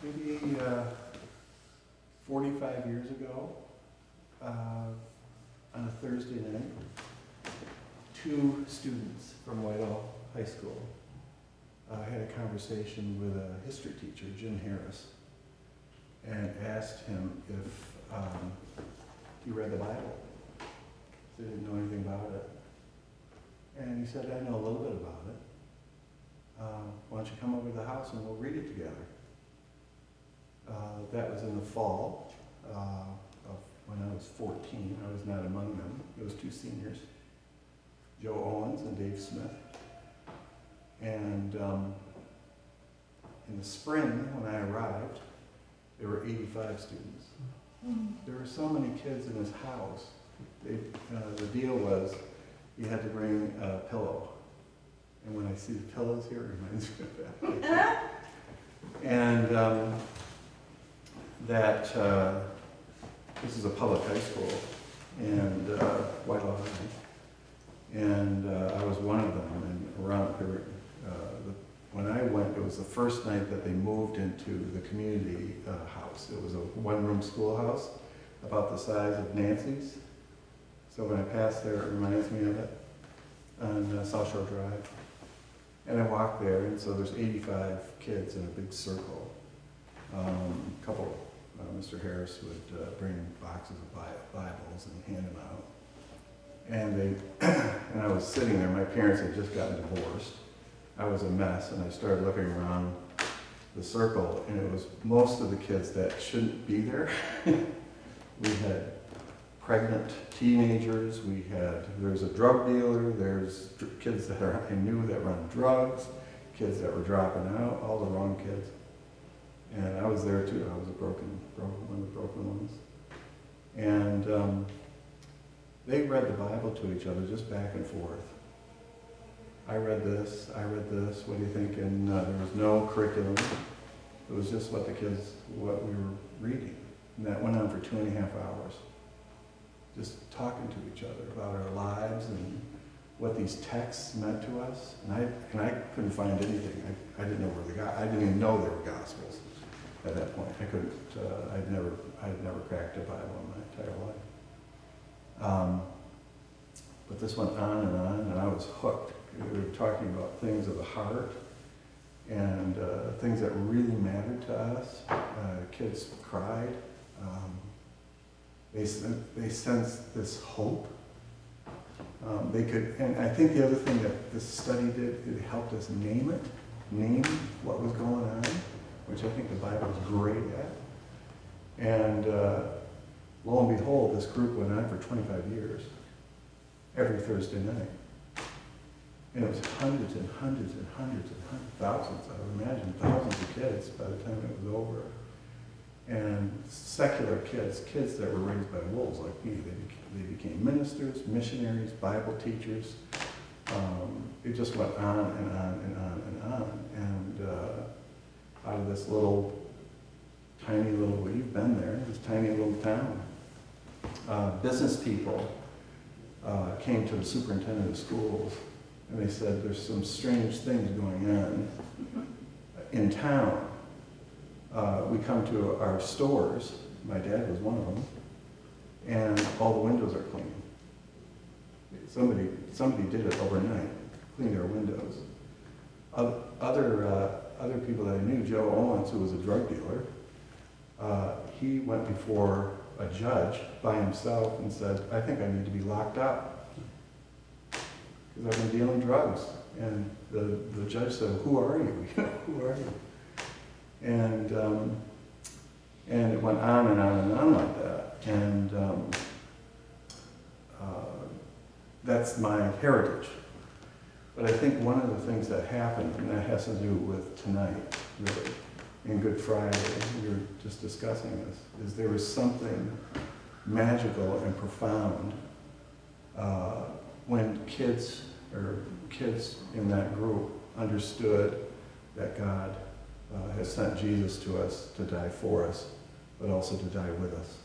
maybe 45 years ago, on a Thursday night, two students from Lyall High School had a conversation with a history teacher, Jim Harris, and asked him if he read the Bible. They didn't know anything about it. And he said, I know a little bit about it. Why don't you come over to the house and we'll read it together? That was in the fall of when I was 14. I was not among them. It was two seniors, Joe Owens and Dave Smith. And in the spring, when I arrived, there were 85 students. There were so many kids in this house. The deal was you had to bring a pillow. And when I see the pillows here, it reminds me of that. And this is a public high school, and Whitehall High. And I was one of them. And around here, when I went, it was the first night that they moved into the community house. It was a one-room schoolhouse about the size of Nancy's. So when I passed there, it reminds me of it, on South Shore Drive. And I walked there, and so there's 85 kids in a big circle. Mr. Harris would bring boxes of Bibles and hand them out. And I was sitting there, my parents had just gotten divorced. I was a mess, and I started looking around the circle, and it was most of the kids that shouldn't be there. We had pregnant teenagers, there's a drug dealer, there's kids that I knew that run drugs, kids that were dropping out, all the wrong kids. And I was there too. I was one of the broken ones. And they read the Bible to each other, just back and forth. I read this, what do you think? And there was no curriculum. It was just what we were reading. And that went on for 2.5 hours. Just talking to each other about our lives and what these texts meant to us. And I couldn't find anything. I didn't know I didn't even know there were Gospels at that point. I couldn't, I'd never cracked a Bible in my entire life. But this went on, and I was hooked. We were talking about things of the heart and things that really mattered to us. Kids cried. They sensed this hope. And I think the other thing that this study did, it helped us name what was going on, which I think the Bible is great at. And lo and behold, this group went on for 25 years, every Thursday night. And it was hundreds and hundreds and hundreds and thousands, I would imagine, thousands of kids by the time it was over. And secular kids that were raised by wolves like me, they became ministers, missionaries, Bible teachers. It just went on and on and on and on. And out of this you've been there, this tiny little town, business people came to the superintendent of schools, and they said, there's some strange things going on in town. We come to our stores, my dad was one of them, and all the windows are clean. Somebody did it overnight, cleaned our windows. Other people that I knew, Joe Owens, who was a drug dealer, he went before a judge by himself and said, I think I need to be locked up because I've been dealing drugs. And the judge said, who are you? Who are you? And it went on and on and on like that. And that's my heritage. But I think one of the things that happened, and that has to do with tonight, really, in Good Friday, we were just discussing this, is there was something magical and profound when kids in that group understood that God has sent Jesus to us to die for us, but also to die with us.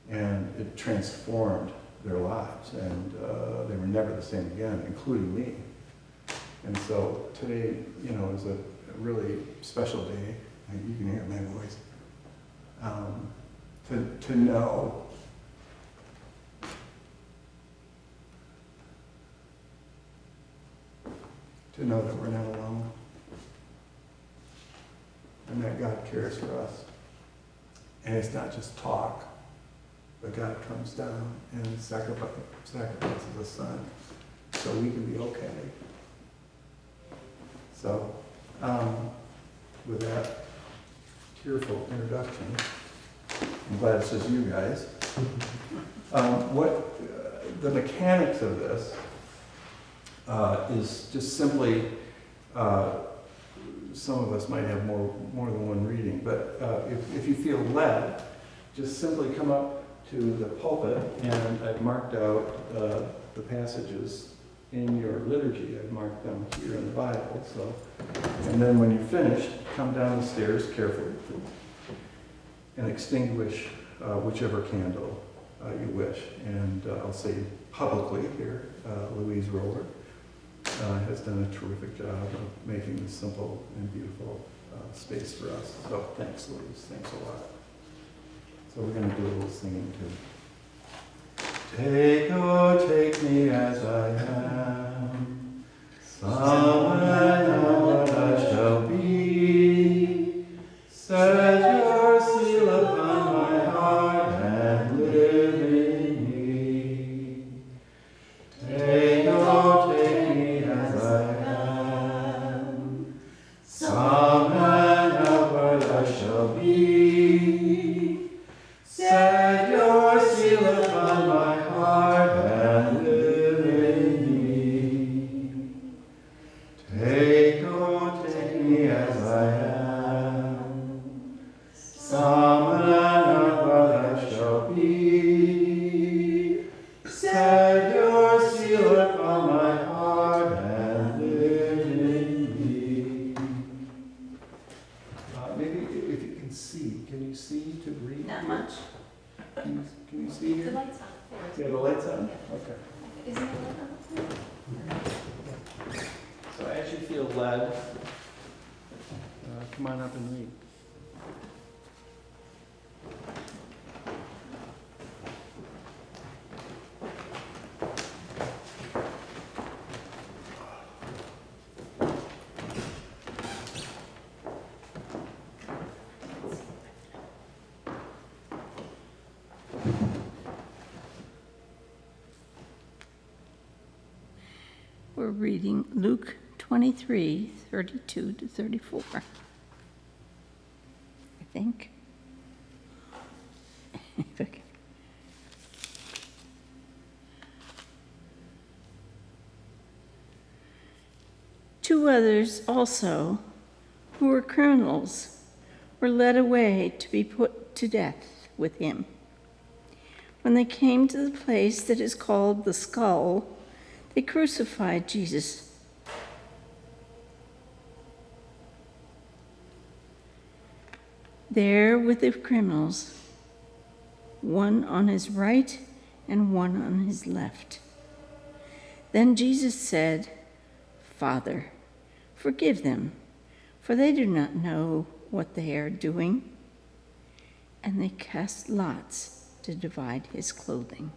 And it transformed their lives, and they were never the same again, including me. And so today, is a really special day. You can hear my voice. To know that we're not alone, and that God cares for us. And it's not just talk, but God comes down and sacrifices His Son so we can be okay. So, with that tearful introduction, I'm glad it's just you guys. The mechanics of this is just simply, some of us might have more than one reading, but if you feel led, just simply come up to the pulpit, and I've marked out the passages in your liturgy. I've marked them here in the Bible. So, and then when you're finished, come down the stairs carefully and extinguish whichever candle you wish. And I'll say publicly here, Louise Roller has done a terrific job of making this simple and beautiful space for us. So thanks, Louise. Thanks a lot. So we're going to do a little singing too. Take, oh, take me as I am, someone what I shall be. Set your seal upon my heart and live in me. Take, oh, take me as I am, someone what I shall be. Set your seal upon my heart and live in me. Take, oh, take me as I am, someone what I shall be. Set your seal upon my heart and live in me. Maybe if you can see, can you see to read? Not much. Can you see The here? light's on. Yeah, the light's on? Yeah. Okay. Isn't it light on? So as you feel led, come on up and read. We're reading Luke 23, 32 to 34, I think. Two others also, who were criminals, were led away to be put to death with him. When they came to the place that is called the Skull, they crucified Jesus. There with the criminals, one on his right and one on his left. Then Jesus said, "Father, forgive them, for they do not know what they are doing." And they cast lots to divide his clothing.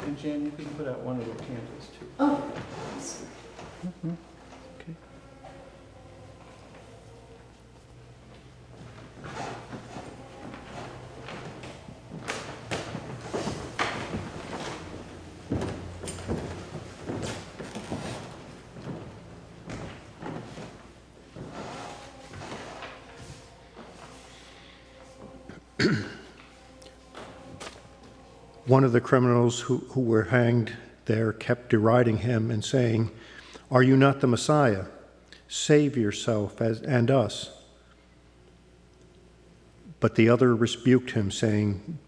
And Jan, you can put out one of the candles too. Oh. Okay. One of the criminals who were hanged there kept deriding him and saying, "Are you not the Messiah? Save yourself and us." But the other rebuked him, saying,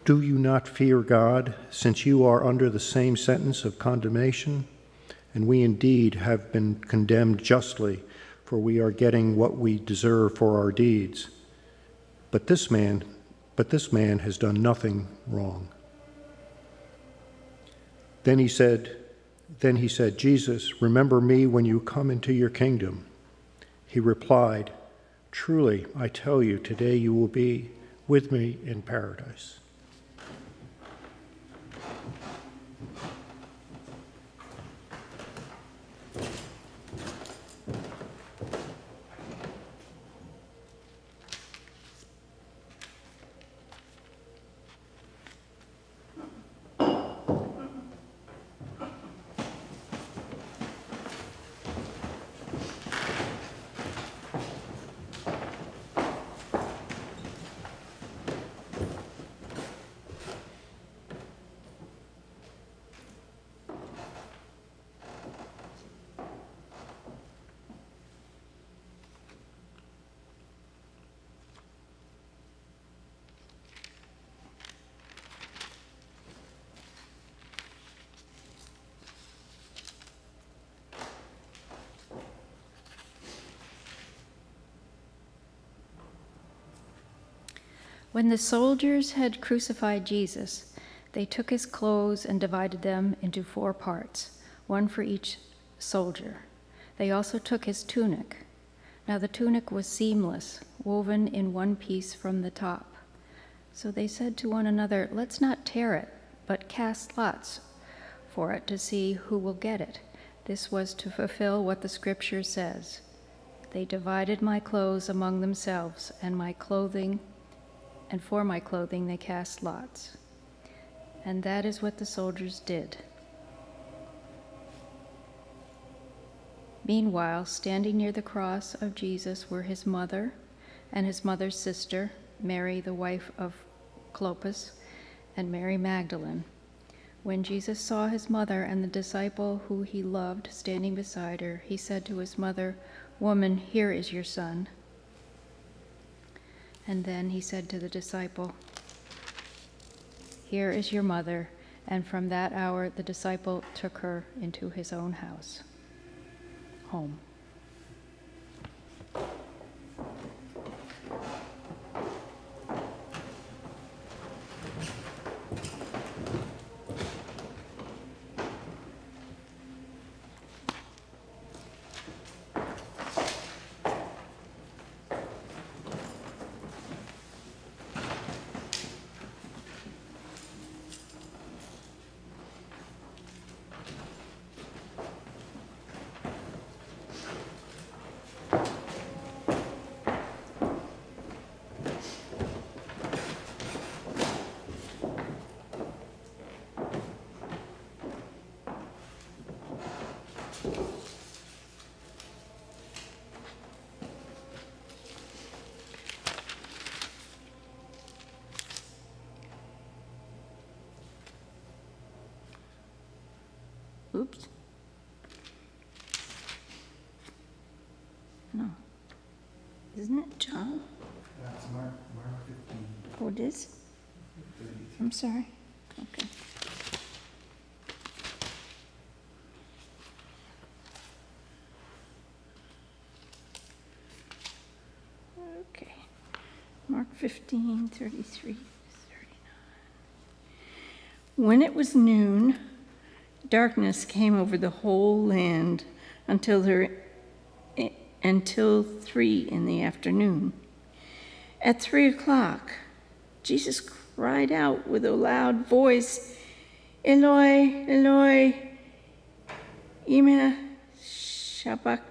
"Do you not fear God, since you are under the same sentence of condemnation? And we indeed have been condemned justly, for we are getting what we deserve for our deeds. But this man has done nothing wrong." Then he said, "Jesus, remember me when you come into your kingdom." He replied, "Truly, I tell you, today you will be with me in paradise." When the soldiers had crucified Jesus, they took his clothes and divided them into 4 parts, one for each soldier. They also took his tunic. Now the tunic was seamless, woven in one piece from the top. So they said to one another, "Let's not tear it, but cast lots for it to see who will get it." This was to fulfill what the scripture says. "They divided my clothes among themselves, and for my clothing they cast lots." And that is what the soldiers did. Meanwhile, standing near the cross of Jesus were his mother and his mother's sister, Mary, the wife of Clopas, and Mary Magdalene. When Jesus saw his mother and the disciple who he loved standing beside her, he said to his mother, "Woman, here is your son." And then he said to the disciple, "Here is your mother." And from that hour, the disciple took her into his own home. Oops. No. Isn't it John? That's Mark 15. Oh, it is? 33. I'm sorry. Okay. Okay. Mark 15, 33, 39. When it was noon, darkness came over the whole land until 3 in the afternoon. At 3:00, Jesus cried out with a loud voice, "Eloi, Eloi, lema sabachthani,"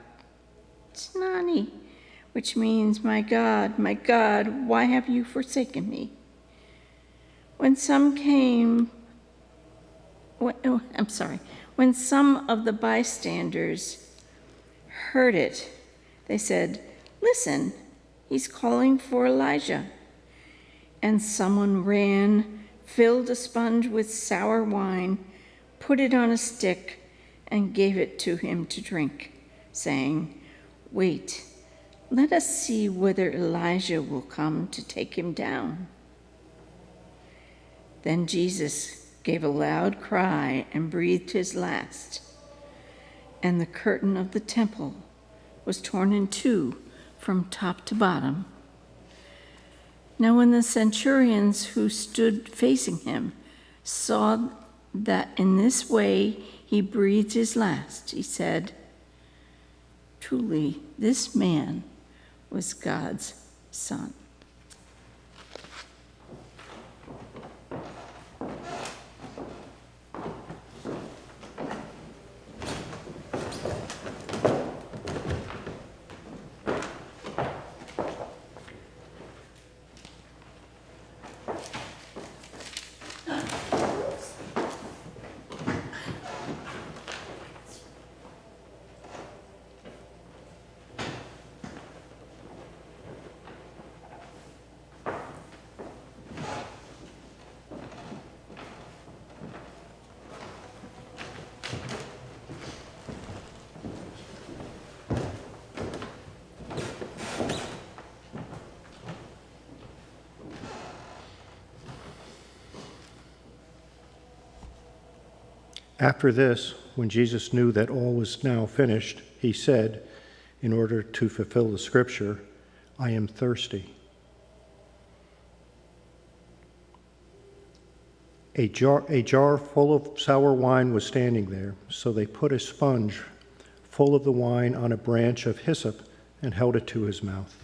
which means, my God, why have you forsaken me?" When some of the bystanders heard it, they said, "Listen, he's calling for Elijah." And someone ran, filled a sponge with sour wine, put it on a stick, and gave it to him to drink, saying, "Wait, let us see whether Elijah will come to take him down." Then Jesus gave a loud cry and breathed his last, and the curtain of the temple was torn in two from top to bottom. Now when the centurions who stood facing him saw that in this way he breathed his last, he said, "Truly, this man was God's Son." After this, when Jesus knew that all was now finished, he said, in order to fulfill the scripture, "I am thirsty." A jar full of sour wine was standing there, so they put a sponge full of the wine on a branch of hyssop and held it to his mouth.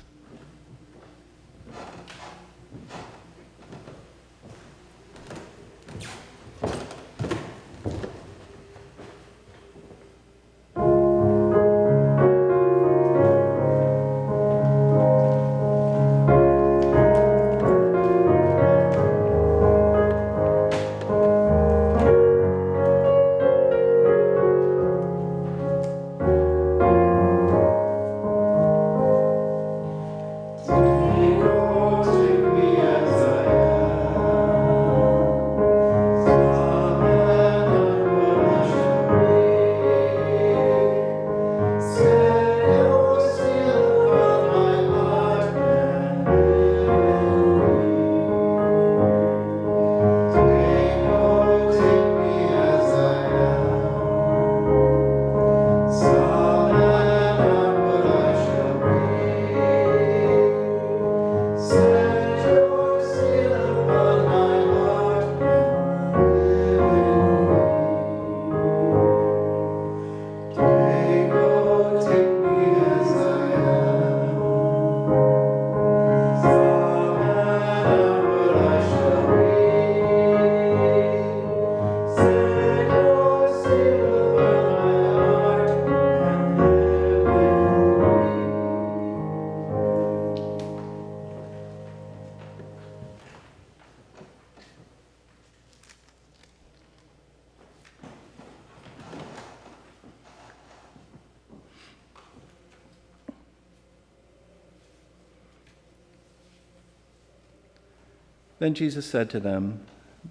Then Jesus said to them,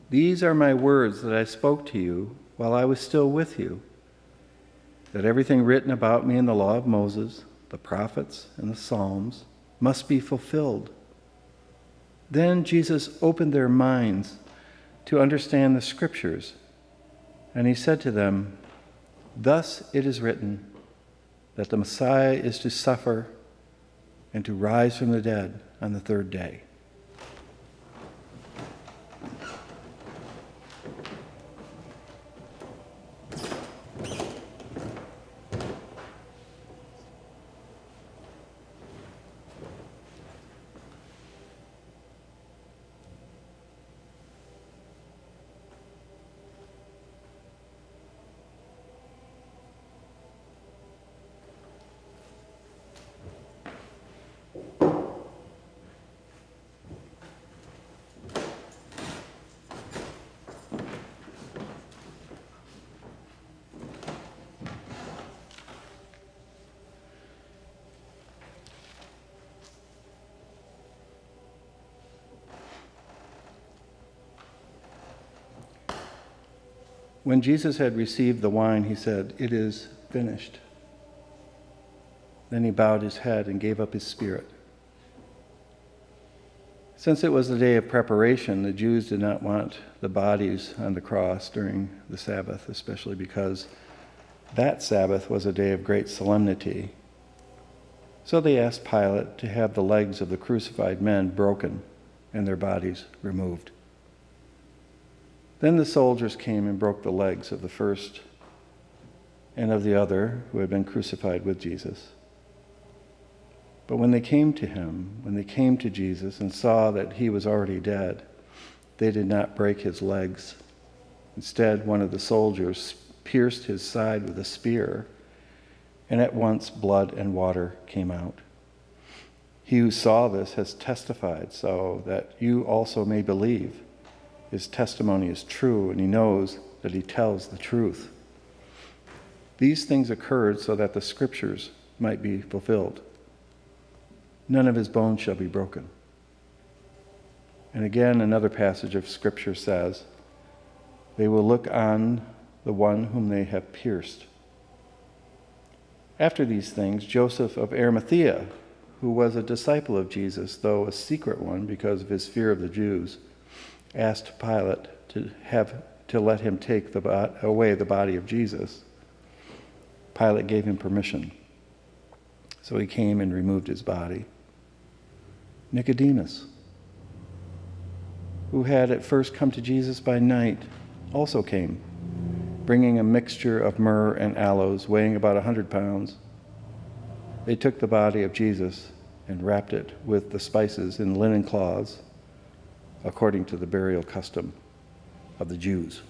"These are my words that I spoke to you while I was still with you, that everything written about me in the law of Moses, the prophets, and the Psalms must be fulfilled." Then Jesus opened their minds to understand the Scriptures, and he said to them, "Thus it is written, that the Messiah is to suffer and to rise from the dead on the third day." When Jesus had received the wine, he said, "It is finished." Then he bowed his head and gave up his spirit. Since it was the day of preparation, the Jews did not want the bodies on the cross during the Sabbath, especially because that Sabbath was a day of great solemnity. So they asked Pilate to have the legs of the crucified men broken and their bodies removed. Then the soldiers came and broke the legs of the first and of the other who had been crucified with Jesus. But when they came to Jesus and saw that he was already dead, they did not break his legs. Instead, one of the soldiers pierced his side with a spear, and at once blood and water came out. He who saw this has testified, so that you also may believe. His testimony is true, and he knows that he tells the truth. These things occurred so that the scriptures might be fulfilled. None of his bones shall be broken. And again, another passage of scripture says, they will look on the one whom they have pierced. After these things, Joseph of Arimathea, who was a disciple of Jesus, though a secret one because of his fear of the Jews, asked Pilate to let him take away the body of Jesus. Pilate gave him permission. So he came and removed his body. Nicodemus, who had at first come to Jesus by night, also came, bringing a mixture of myrrh and aloes weighing about 100 pounds. They took the body of Jesus and wrapped it with the spices in linen cloths, according to the burial custom of the Jews.